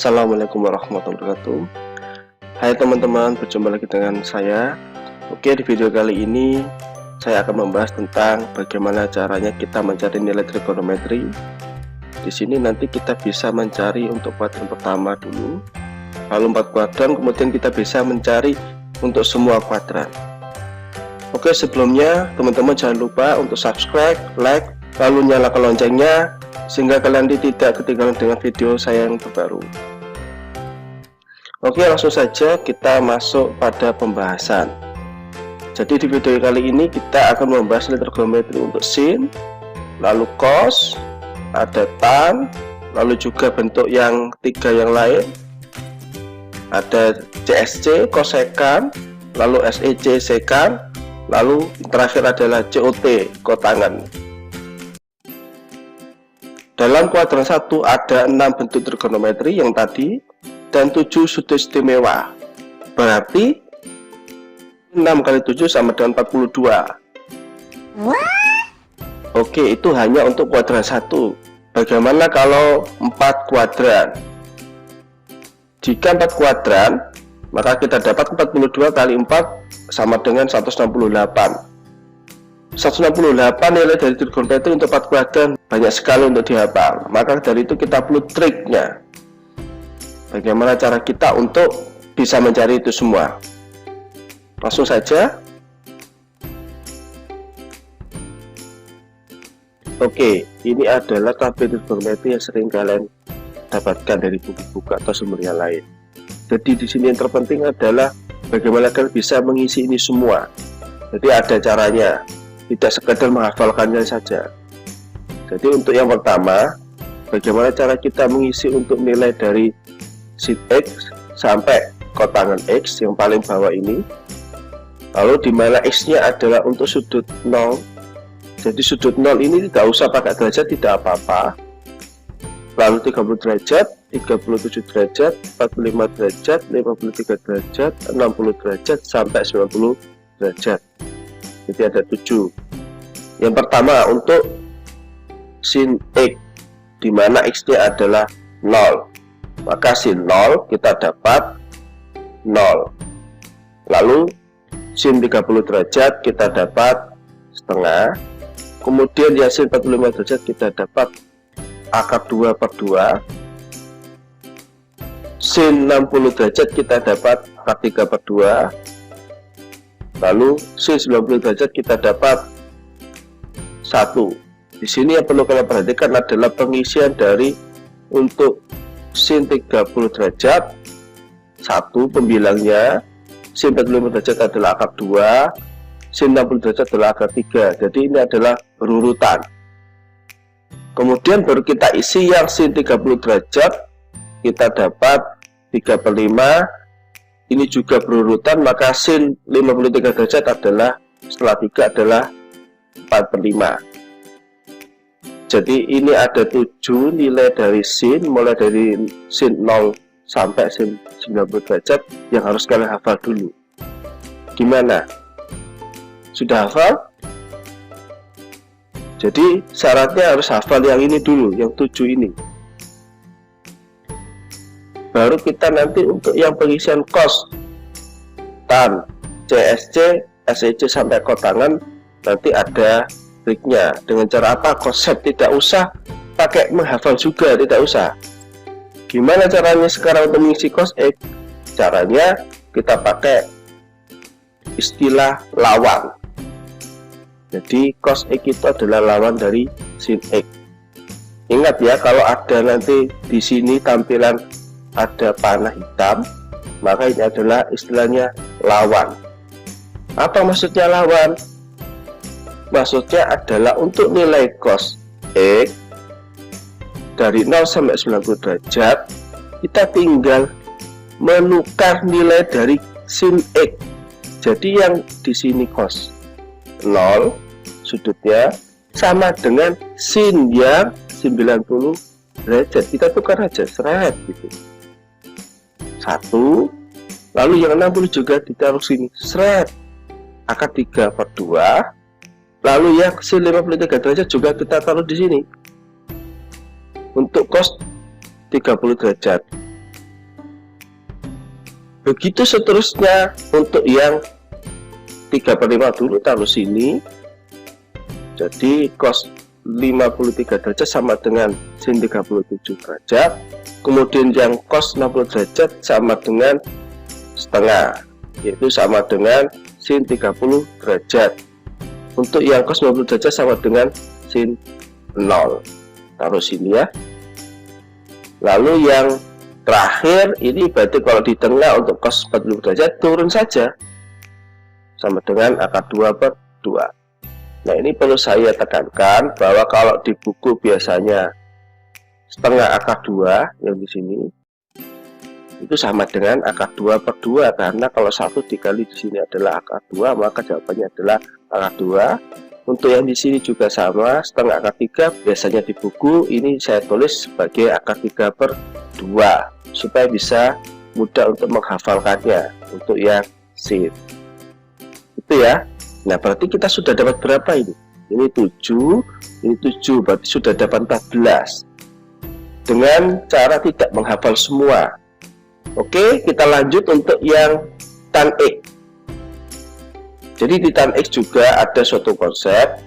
Assalamualaikum warahmatullahi wabarakatuh. Hai teman-teman, berjumpa lagi dengan saya. Oke, di video kali ini saya akan membahas tentang bagaimana caranya kita mencari nilai trigonometri. Di sini nanti kita bisa mencari untuk kuadran pertama dulu, lalu 4 kuadran, kemudian kita bisa mencari untuk semua kuadran. Oke, sebelumnya teman-teman jangan lupa untuk subscribe, like, lalu nyalakan loncengnya sehingga kalian tidak ketinggalan dengan video saya yang terbaru. Oke, langsung saja kita masuk pada pembahasan. Jadi di video kali ini kita akan membahas nilai trigonometri untuk sin, lalu cos, ada tan, lalu juga bentuk yang tiga yang lain, ada CSC, kosekan, lalu SEC, sekan, lalu terakhir adalah COT, kotangan. Dalam kuadran 1 ada 6 bentuk trigonometri yang tadi dan 7 sudut istimewa. Berarti 6 kali 7 sama dengan 42. Oke, itu hanya untuk kuadran 1. Bagaimana kalau 4 kuadran? Jika 4 kuadran, maka kita dapat 42 kali 4 sama dengan 168. 168 nilai dari trigonometri untuk 4 kuadran banyak sekali untuk dihafal. Maka dari itu kita perlu triknya. Bagaimana cara kita untuk bisa mencari itu semua? Langsung saja. Oke, ini adalah tabel trigonometri yang sering kalian dapatkan dari buku-buku atau sumber yang lain. Jadi di sini yang terpenting adalah bagaimana kalian bisa mengisi ini semua. Jadi ada caranya, tidak sekedar menghafalkannya saja. Jadi untuk yang pertama, bagaimana cara kita mengisi untuk nilai dari sin X sampai kotangan X yang paling bawah ini. Lalu di mana X nya adalah untuk sudut 0. Jadi sudut 0 ini tidak usah pakai derajat, tidak apa-apa. Lalu 30 derajat, 37 derajat, 45 derajat, 53 derajat, 60 derajat sampai 90 derajat. Jadi ada 7. Yang pertama untuk sin X, di mana X nya adalah 0, maka sin 0 kita dapat 0. Lalu sin 30 derajat kita dapat setengah. Kemudian ya sin 45 derajat kita dapat akar 2/2. Sin 60 derajat kita dapat akar 3/2. Lalu sin 90 derajat kita dapat 1. Di sini yang perlu kalian perhatikan adalah pengisian dari untuk sin 30 derajat 1 pembilangnya, sin 45 derajat adalah akar 2, sin 60 derajat adalah akar 3. Jadi ini adalah berurutan. Kemudian baru kita isi yang sin 30 derajat, kita dapat 3/5. Ini juga berurutan, maka sin 53 derajat adalah setelah 3 adalah 4/5. Jadi ini ada 7 nilai dari sin, mulai dari sin 0 sampai sin 90 derajat yang harus kalian hafal dulu. Gimana? Sudah hafal? Jadi syaratnya harus hafal yang ini dulu, yang 7 ini. Baru kita nanti untuk yang pengisian cos, tan, CSC, SEC sampai kotangan nanti ada triknya. Dengan cara apa? Konsep, tidak usah pakai menghafal juga, tidak usah. Gimana caranya sekarang untuk mengisi cos X? Caranya kita pakai istilah lawan. Jadi cos X itu adalah lawan dari sin X. Ingat ya, kalau ada nanti di sini tampilan ada panah hitam, maka ini adalah istilahnya lawan. Apa maksudnya lawan? Maksudnya adalah untuk nilai cos X dari 0 sampai 90 derajat, kita tinggal menukar nilai dari sin X. Jadi yang di sini cos 0 sudutnya sama dengan sin yang 90 derajat. Kita tukar aja, seret gitu. 1. Lalu yang 60 juga ditaruh sini, seret. Akar 3/2. Lalu yang sin 53 derajat juga kita taruh di sini. Untuk cos 30 derajat. Begitu seterusnya untuk yang 3/5 dulu taruh sini. Jadi cos 53 derajat sama dengan sin 37 derajat. Kemudian yang cos 60 derajat sama dengan setengah, yaitu sama dengan sin 30 derajat. Untuk yang cos 90 derajat sama dengan sin 0. Taruh sini ya. Lalu yang terakhir ini berarti kalau di tengah untuk cos 40 derajat turun saja sama dengan akar 2/2. Nah, ini perlu saya tekankan bahwa kalau di buku biasanya setengah akar 2 yang di sini itu sama dengan akar 2/2, karena kalau 1 dikali di sini adalah akar 2, maka jawabannya adalah akar 2. Untuk yang di sini juga sama, setengah akar 3 biasanya di buku ini saya tulis sebagai akar 3/2 supaya bisa mudah untuk menghafalkannya untuk yang sin. Itu ya. Nah, berarti kita sudah dapat berapa ini? Ini 7, ini 7, berarti sudah dapat 14. Dengan cara tidak menghafal semua. Oke, kita lanjut untuk yang tan X. Jadi di tan X juga ada suatu konsep.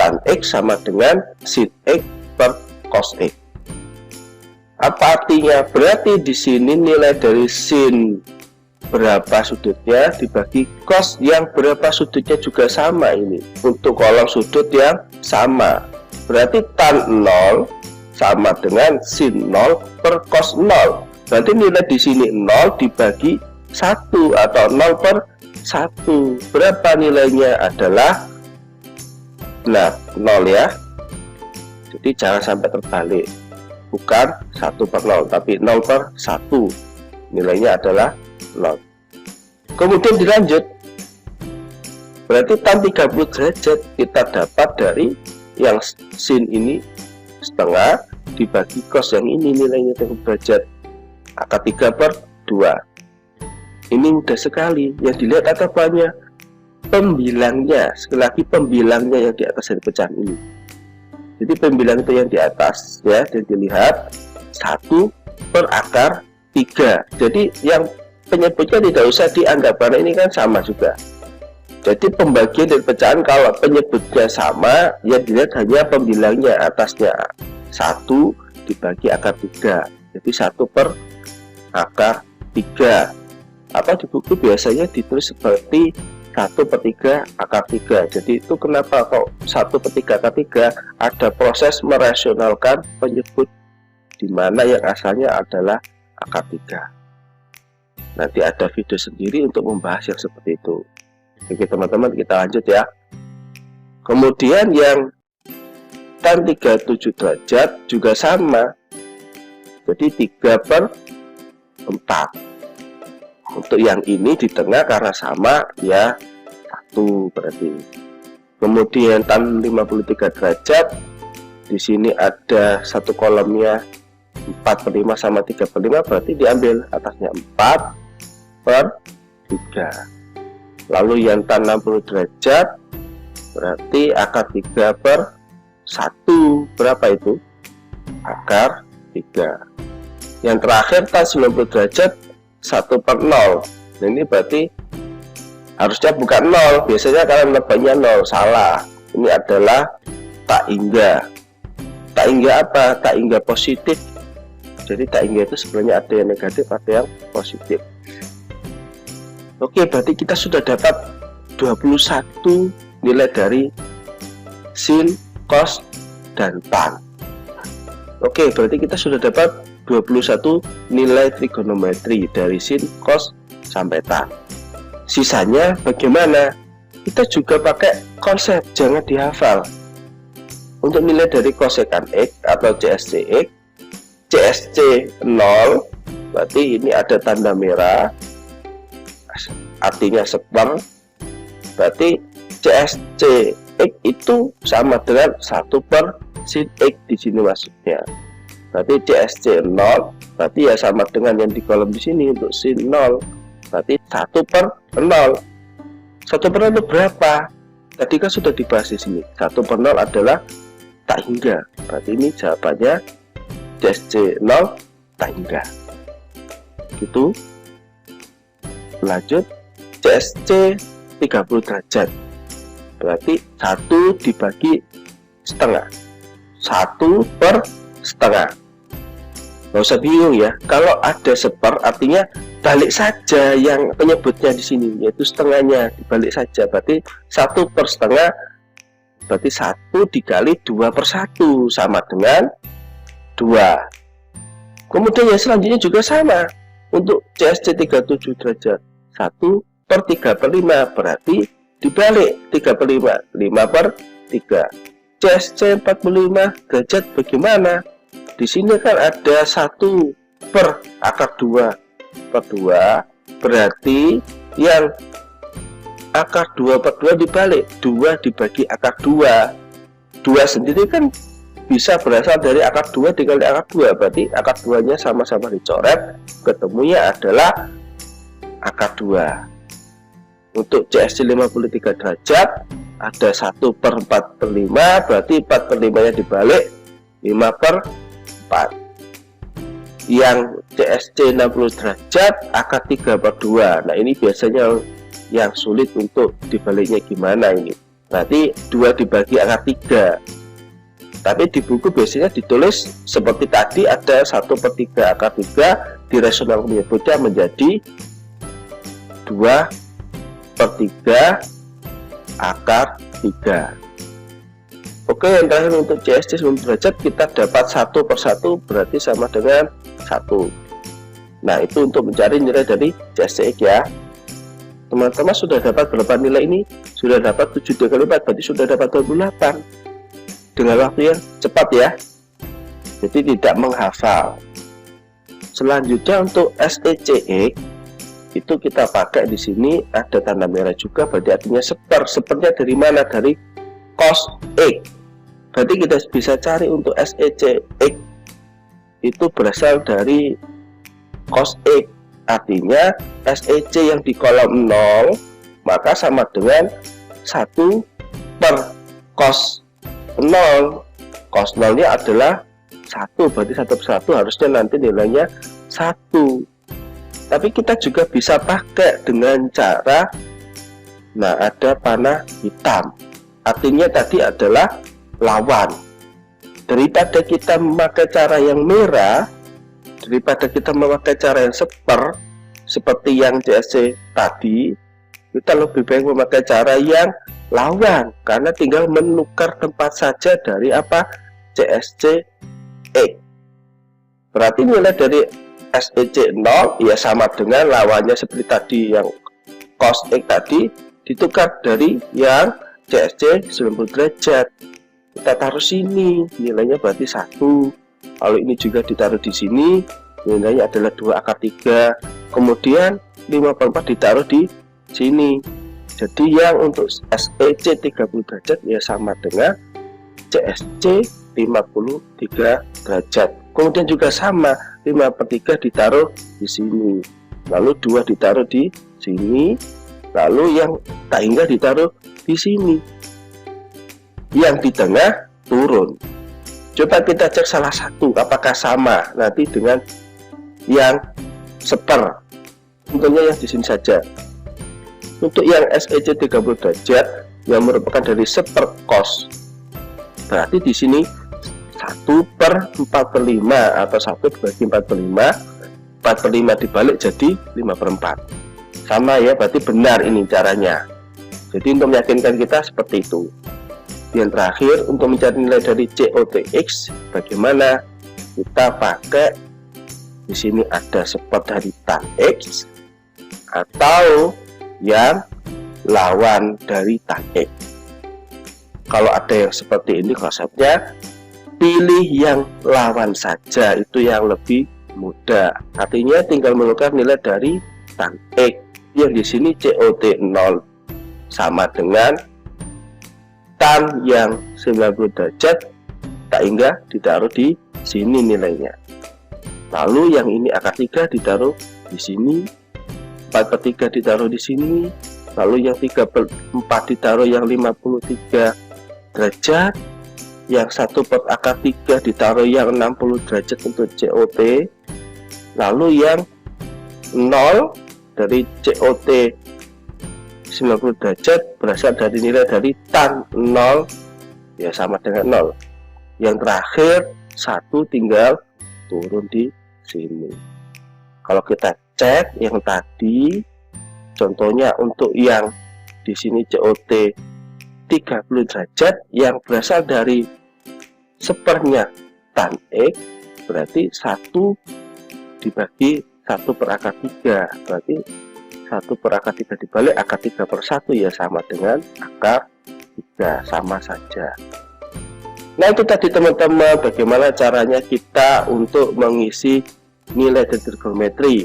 Tan X sama dengan sin X per cos X. Apa artinya? Berarti di sini nilai dari sin berapa sudutnya dibagi cos yang berapa sudutnya juga sama ini untuk kolom sudut yang sama. Berarti tan 0 sama dengan sin 0 per cos 0. Berarti nilai di sini 0 dibagi 1 atau 0/1. Berapa nilainya? Adalah 0 ya. Jadi jangan sampai terbalik. Bukan 1/0 tapi 0/1. Nilainya adalah 0. Kemudian dilanjut. Berarti tan 30 derajat kita dapat dari yang sin ini setengah dibagi cos yang ini nilainya 30 derajat. Akar 3/2. Ini mudah sekali. Yang dilihat atapannya pembilangnya. Sekali lagi pembilangnya yang di atas dari pecahan ini. Jadi pembilang itu yang di atas ya, dan dilihat 1/akar 3. Jadi yang penyebutnya tidak usah dianggap karena ini kan sama juga. Jadi pembagian dan pecahan kalau penyebutnya sama, ya dilihat hanya pembilangnya atasnya 1 dibagi akar 3. Jadi 1/akar 3. Atau di buku biasanya ditulis seperti 1/3 akar 3. Jadi itu kenapa kok 1/3 akar 3? Ada proses merasionalkan penyebut di mana yang asalnya adalah akar 3. Nanti ada video sendiri untuk membahas yang seperti itu. Oke teman-teman, kita lanjut ya. Kemudian yang tan 37 derajat juga sama. Jadi 3/4. Untuk yang ini di tengah karena sama ya 1 berarti. Kemudian tan 53 derajat di sini ada satu kolomnya 4/5 sama 3/5, berarti diambil atasnya 4/3. Lalu yang tan 60 derajat berarti akar 3/1. Berapa itu? Akar 3. Yang terakhir tan 90 derajat 1/0. Nah, ini berarti harusnya bukan 0, biasanya kalian nebaknya 0, salah. Ini adalah tak hingga. Tak hingga apa? Tak hingga positif. Jadi tak hingga itu sebenarnya ada yang negatif, ada yang positif. Oke, berarti kita sudah dapat 21 nilai dari sin, cos, dan tan. Oke, berarti kita sudah dapat 21 nilai trigonometri dari sin, cos, sampai tan. Sisanya bagaimana? Kita juga pakai konsep, jangan dihafal. Untuk nilai dari kosekan X atau CSC X, CSC 0, berarti ini ada tanda merah, artinya seper. Berarti CSC X itu sama dengan 1/sin X di sini maksudnya. Berarti CSC 0 berarti ya sama dengan yang di kolom di sini untuk sin 0. Berarti 1/0. 1/0 itu berapa? Tadi kan sudah dibahas di sini. 1/0 adalah tak hingga. Berarti ini jawabannya CSC 0 tak hingga. Gitu. Lanjut, CSC 30 derajat. Berarti 1 dibagi setengah. 1 per setengah. Nggak usah bingung ya. Kalau ada seper artinya balik saja yang penyebutnya di sini, yaitu setengahnya dibalik saja. Berarti 1 per setengah, berarti 1 dikali 2 per 1 sama dengan 2. Kemudian yang selanjutnya juga sama. Untuk CSC 37 derajat, 1 per 3 per 5, berarti dibalik 3 per 5, 5 per 3. CSC 45 derajat bagaimana? Di sini kan ada 1 per akar 2 per 2, berarti yang akar 2 per 2 dibalik, 2 dibagi akar 2. 2 sendiri kan bisa berasal dari akar 2 dikali akar 2, berarti akar 2 nya sama-sama dicoret, ketemunya adalah akar 2. Untuk CSC 53 derajat ada 1 per 4 per 5, berarti 4 per 5 nya dibalik, 5 per 4. Yang CSC 60 derajat akar 3 per 2. Nah ini biasanya yang sulit untuk dibaliknya gimana ini. Berarti 2 dibagi akar 3. Tapi di buku biasanya ditulis seperti tadi, ada 1 per 3 akar 3, di rasional menyebutnya menjadi 2 per 3 akar 3. Oke, yang terakhir untuk CSC 90 derajat kita dapat 1 per 1 berarti sama dengan 1. Nah itu untuk mencari nilai dari CSC X ya. Teman-teman sudah dapat berapa nilai ini? Sudah dapat 7 kali 4, berarti sudah dapat 28 dengan waktu yang cepat ya. Jadi tidak menghafal. Selanjutnya untuk SECX itu kita pakai di sini ada tanda merah juga, berarti artinya seper. Sepernya dari mana? Dari cos X. Berarti kita bisa cari untuk SECX itu berasal dari cos X. Artinya SEC yang di kolom 0 maka sama dengan 1 per cos 0. Cos 0 nya adalah 1, berarti 1 per 1 harusnya nanti nilainya 1. Tapi kita juga bisa pakai dengan cara, nah ada panah hitam, artinya tadi adalah lawan. Daripada kita memakai cara yang merah, daripada kita memakai cara yang seper seperti yang CSC tadi, kita lebih baik memakai cara yang lawan, karena tinggal menukar tempat saja dari apa? CSC X. Berarti nilai dari SEC 0 ya sama dengan lawannya seperti tadi yang cos X tadi, ditukar dari yang CSC 90 derajat. Kita taruh sini, nilainya berarti 1. Kalau ini juga ditaruh di sini, nilainya adalah 2 akar 3. Kemudian 5 per 4 ditaruh di sini. Jadi yang untuk SEC 30 derajat ya sama dengan CSC 53 derajat. Kemudian juga sama, 5 per 3 ditaruh di sini, lalu 2 ditaruh di sini, lalu yang tak hingga ditaruh di sini, yang di tengah turun. Coba kita cek salah satu apakah sama nanti dengan yang seper. Tentunya yang di sini saja. Untuk yang SEC 30 derajat yang merupakan dari seper cos, berarti di sini 1 per 4 per 5 atau 1 dibagi 4 per 5, 4 per 5 dibalik jadi 5 per 4. Sama ya, berarti benar ini caranya. Jadi untuk meyakinkan kita seperti itu. Yang terakhir untuk mencari nilai dari COTX, bagaimana? Kita pakai di sini ada seper dari tan X atau yang lawan dari tan X. Kalau ada yang seperti ini konsepnya, pilih yang lawan saja, itu yang lebih mudah. Artinya tinggal menukar nilai dari tan X yang di sini COT 0 sama dengan tan yang 90 derajat, tak hingga ditaruh di sini nilainya. Lalu yang ini akar 3 ditaruh di sini, 4 per 3 ditaruh di sini, lalu yang 3 per 4 ditaruh yang 53 derajat, yang 1 per akar 3 ditaruh yang 60 derajat untuk COT, lalu yang 0 dari COT 90 derajat berasal dari nilai dari tan 0 ya sama dengan 0. Yang terakhir 1 tinggal turun di sini. Kalau kita cek yang tadi, contohnya untuk yang di sini COT 30 derajat yang berasal dari sepernya tan X, berarti 1 dibagi 1 per akar 3, berarti 1 per akar 3 dibalik akar 3/1 ya sama dengan akar 3, sama saja. Nah itu tadi teman-teman bagaimana caranya kita untuk mengisi nilai dari trigonometri.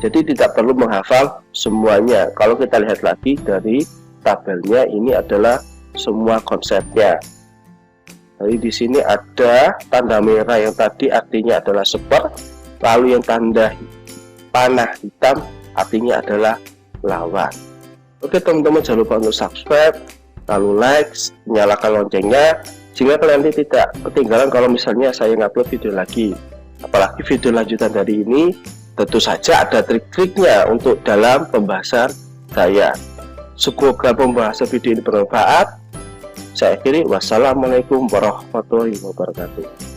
Jadi tidak perlu menghafal semuanya. Kalau kita lihat lagi dari tabelnya, ini adalah semua konsepnya. Jadi di sini ada tanda merah yang tadi artinya adalah seper, lalu yang tanda panah hitam artinya adalah lawan. Oke teman-teman, jangan lupa untuk subscribe, lalu like, nyalakan loncengnya sehingga kalian tidak ketinggalan kalau misalnya saya ngupload video lagi. Apalagi video lanjutan dari ini tentu saja ada trik-triknya untuk dalam pembahasan saya. Semoga pembahasan video ini bermanfaat. Saya akhiri, wassalamualaikum warahmatullahi wabarakatuh.